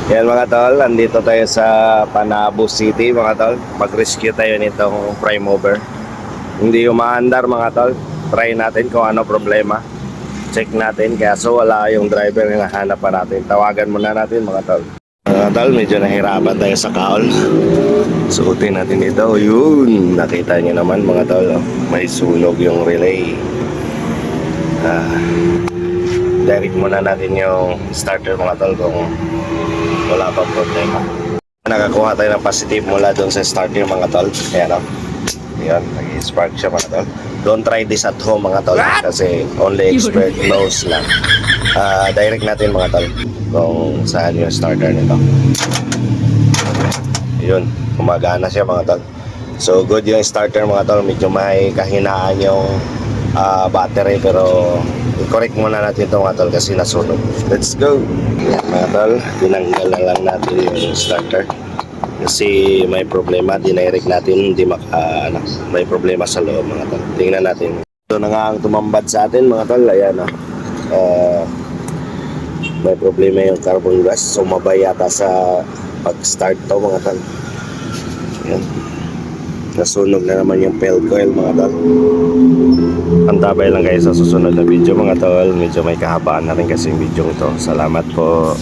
Yan mga tol, andito tayo sa Panabo City mga tol. Mag-rescue tayo nitong prime mover. Hindi umaandar mga tol. Try natin kung ano problema. Check natin, kaso wala yung driver na hinahanap pa natin. Tawagan muna natin mga tol. Mga tol, medyo nahirapan tayo sa kaol. Suotin natin dito. Yun, nakita nyo naman mga tol. May sunog yung relay. Direct muna natin yung starter mga tol kung wala pang problema. Nakakuha tayo ng positive mula doon sa starter mga tol. Ayan o. Ayan, nag-spark siya mga tol. Don't try this at home mga tol. Kasi only expert knows lang. Direct natin mga tol kung saan yung starter nito. Yun, gumagana siya mga tol. So good yung starter mga tol. Medyo may kahinaan yung battery, pero i-correct muna natin ito mga tol kasi nasunog. Let's go! Mga tol, tinanggal na lang natin yung starter kasi may problema. Dinirect natin, hindi may problema sa loob mga tol. Tingnan natin. Ito na nga ang tumambad sa atin mga tol. Ayan may problema yung carbon gas. Sumabay yata sa pag-start to mga tol. Ayan. Nasunog na naman yung pel coil mga tol. Antabay lang guys sa susunod na video mga tol. Medyo may kahabaan na rin kasi yung video ito. Salamat po.